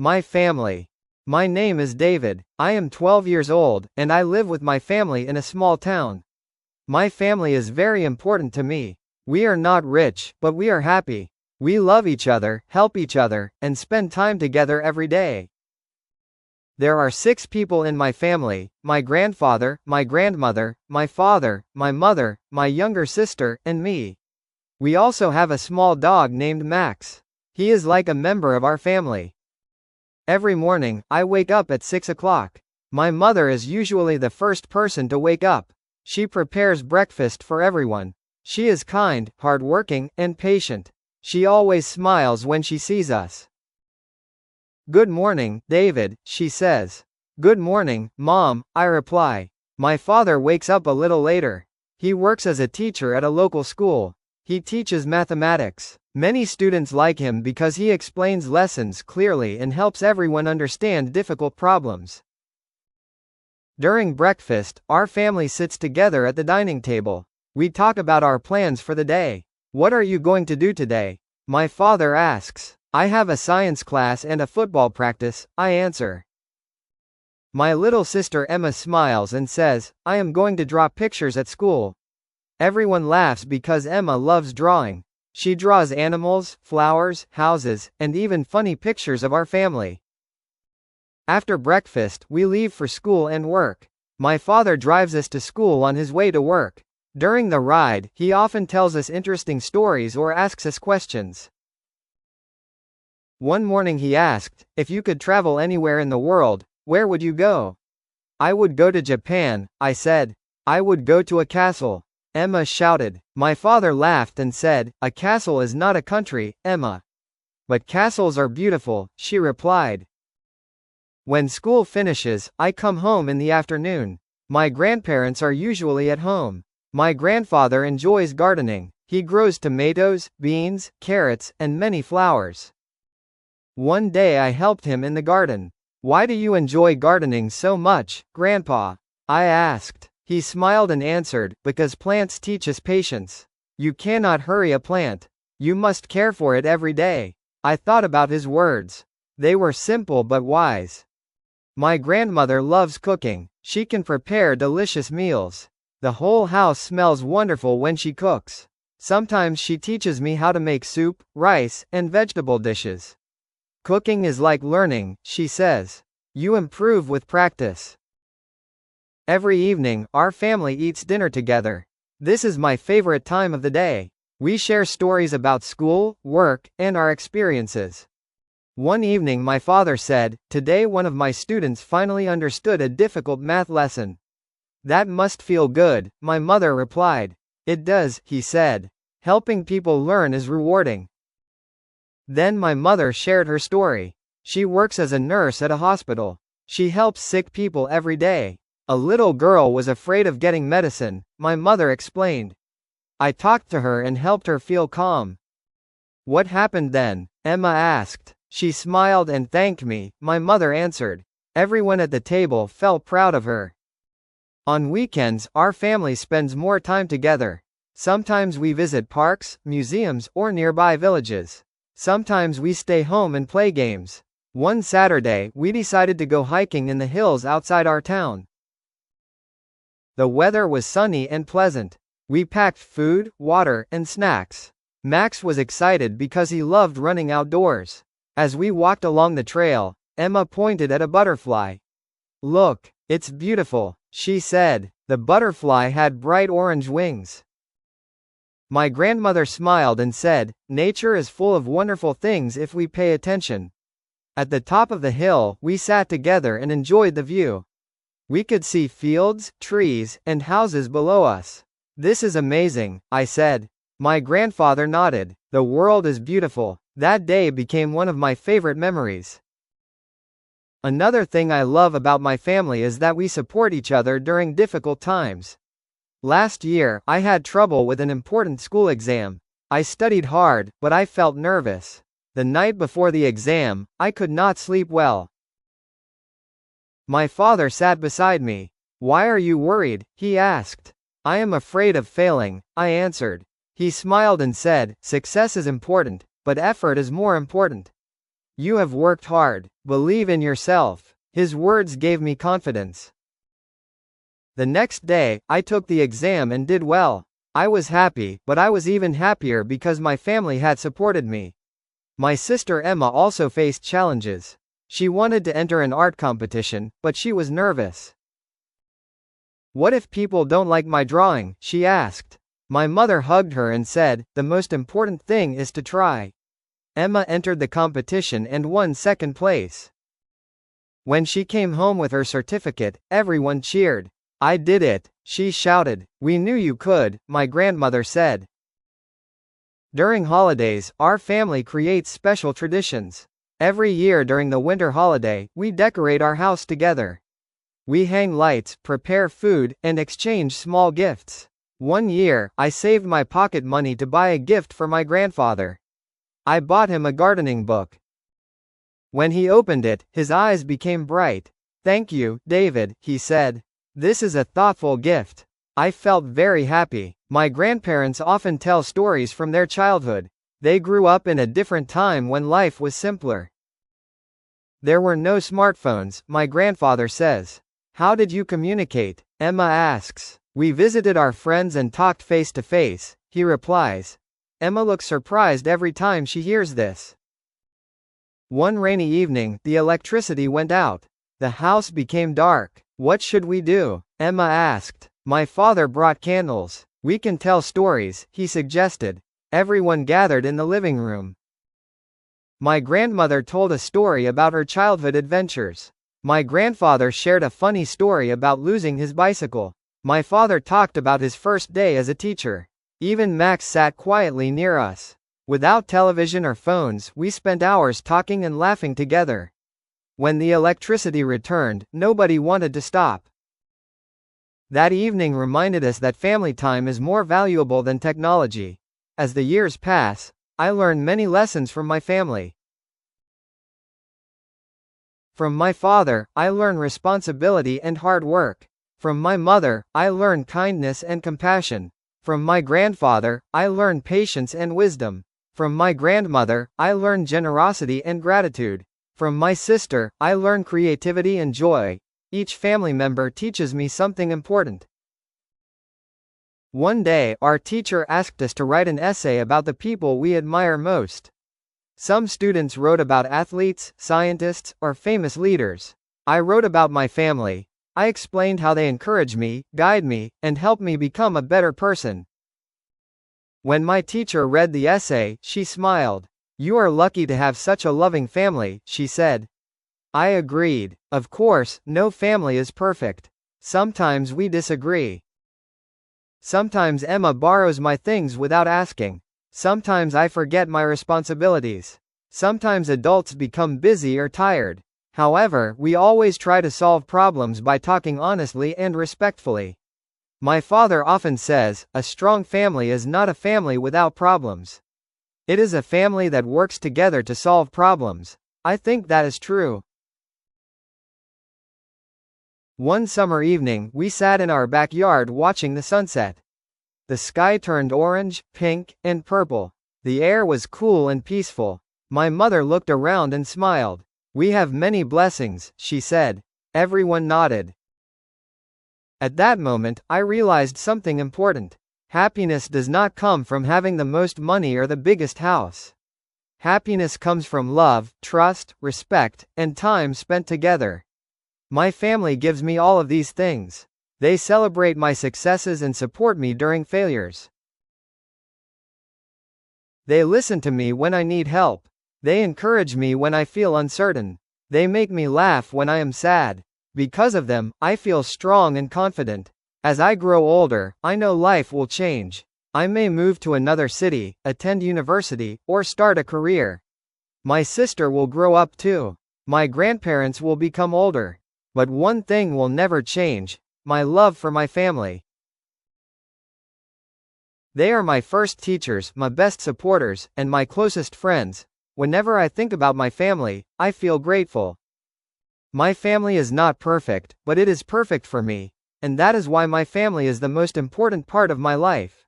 My family. My name is David. I am 12 years old, and I live with my family in a small town. My family is very important to me. We are not rich, but we are happy. We love each other, help each other, and spend time together every day. There are 6 people in my family: my grandfather, my grandmother, my father, my mother, my younger sister, and me. We also have a small dog named Max. He is like a member of our family. Every morning, I wake up at 6 o'clock. My mother is usually the first person to wake up. She prepares breakfast for everyone. She is kind, hardworking, and patient. She always smiles when she sees us. "Good morning, David," she says. "Good morning, Mom," I reply. My father wakes up a little later. He works as a teacher at a local school. He teaches mathematics. Many students like him because he explains lessons clearly and helps everyone understand difficult problems. During breakfast, our family sits together at the dining table. We talk about our plans for the day. "What are you going to do today?" my father asks. "I have a science class and a football practice," I answer. My little sister Emma smiles and says, "I am going to draw pictures at school." Everyone laughs because Emma loves drawing. She draws animals, flowers, houses, and even funny pictures of our family. After breakfast, we leave for school and work. My father drives us to school on his way to work. During the ride, he often tells us interesting stories or asks us questions. One morning he asked, "If you could travel anywhere in the world, where would you go?" "I would go to Japan," I said. "I would go to a castle," Emma shouted. My father laughed and said, "A castle is not a country, Emma." "But castles are beautiful," she replied. When school finishes, I come home in the afternoon. My grandparents are usually at home. My grandfather enjoys gardening. He grows tomatoes, beans, carrots, and many flowers. One day I helped him in the garden. "Why do you enjoy gardening so much, Grandpa?" I asked. He smiled and answered, "Because plants teach us patience. You cannot hurry a plant. You must care for it every day." I thought about his words. They were simple but wise. My grandmother loves cooking. She can prepare delicious meals. The whole house smells wonderful when she cooks. Sometimes she teaches me how to make soup, rice, and vegetable dishes. "Cooking is like learning," she says. "You improve with practice." Every evening, our family eats dinner together. This is my favorite time of the day. We share stories about school, work, and our experiences. One evening my father said, "Today one of my students finally understood a difficult math lesson." "That must feel good," my mother replied. "It does," he said. "Helping people learn is rewarding." Then my mother shared her story. She works as a nurse at a hospital. She helps sick people every day. A little girl was afraid of getting medicine, my mother explained. I talked to her and helped her feel calm. "What happened then?" Emma asked. She smiled and thanked me, my mother answered. Everyone at the table felt proud of her. On weekends, our family spends more time together. Sometimes we visit parks, museums, or nearby villages. Sometimes we stay home and play games. One Saturday, we decided to go hiking in the hills outside our town. The weather was sunny and pleasant. We packed food, water, and snacks. Max was excited because he loved running outdoors. As we walked along the trail, Emma pointed at a butterfly. "Look, it's beautiful," she said. The butterfly had bright orange wings. My grandmother smiled and said, "Nature is full of wonderful things if we pay attention." At the top of the hill, we sat together and enjoyed the view. We could see fields, trees, and houses below us. "This is amazing," I said. My grandfather nodded. "The world is beautiful." That day became one of my favorite memories. Another thing I love about my family is that we support each other during difficult times. Last year, I had trouble with an important school exam. I studied hard, but I felt nervous. The night before the exam, I could not sleep well. My father sat beside me. "Why are you worried?" he asked. "I am afraid of failing," I answered. He smiled and said, "Success is important, but effort is more important. You have worked hard. Believe in yourself. His words gave me confidence. The next day, I took the exam and did well. I was happy, but I was even happier because my family had supported me. My sister Emma also faced challenges. She wanted to enter an art competition, but she was nervous. What if people don't like my drawing? She asked. My mother hugged her and said, the most important thing is to try. Emma entered the competition and won second place. When she came home with her certificate, everyone cheered. I did it, she shouted. We knew you could, my grandmother said. During holidays, our family creates special traditions. Every year during the winter holiday, we decorate our house together. We hang lights, prepare food, and exchange small gifts. One year, I saved my pocket money to buy a gift for my grandfather. I bought him a gardening book. When he opened it, his eyes became bright. Thank you, David, he said. This is a thoughtful gift. I felt very happy. My grandparents often tell stories from their childhood. They grew up in a different time when life was simpler. There were no smartphones, my grandfather says. How did you communicate? Emma asks. We visited our friends and talked face to face, he replies. Emma looks surprised every time she hears this. One rainy evening, the electricity went out. The house became dark. What should we do? Emma asked. My father brought candles. We can tell stories, he suggested. Everyone gathered in the living room. My grandmother told a story about her childhood adventures. My grandfather shared a funny story about losing his bicycle. My father talked about his first day as a teacher. Even Max sat quietly near us. Without television or phones, we spent hours talking and laughing together. When the electricity returned, nobody wanted to stop. That evening reminded us that family time is more valuable than technology. As the years pass, I learned many lessons from my family. From my father, I learned responsibility and hard work. From my mother, I learned kindness and compassion. From my grandfather, I learned patience and wisdom. From my grandmother, I learned generosity and gratitude. From my sister, I learned creativity and joy. Each family member teaches me something important. One day, our teacher asked us to write an essay about the people we admire most. Some students wrote about athletes, scientists, or famous leaders. I wrote about my family. I explained how they encourage me, guide me, and help me become a better person. When my teacher read the essay, she smiled. You are lucky to have such a loving family, she said. I agreed. Of course, no family is perfect. Sometimes we disagree. Sometimes Emma borrows my things without asking. Sometimes I forget my responsibilities. Sometimes adults become busy or tired. However, we always try to solve problems by talking honestly and respectfully. My father often says, a strong family is not a family without problems. It is a family that works together to solve problems. I think that is true. One summer evening, we sat in our backyard watching the sunset. The sky turned orange, pink, and purple. The air was cool and peaceful. My mother looked around and smiled. We have many blessings, she said. Everyone nodded. At that moment, I realized something important. Happiness does not come from having the most money or the biggest house. Happiness comes from love, trust, respect, and time spent together. My family gives me all of these things. They celebrate my successes and support me during failures. They listen to me when I need help. They encourage me when I feel uncertain. They make me laugh when I am sad. Because of them, I feel strong and confident. As I grow older, I know life will change. I may move to another city, attend university, or start a career. My sister will grow up too. My grandparents will become older. But one thing will never change: my love for my family. They are my first teachers, my best supporters, and my closest friends. Whenever I think about my family, I feel grateful. My family is not perfect, but it is perfect for me. And that is why my family is the most important part of my life.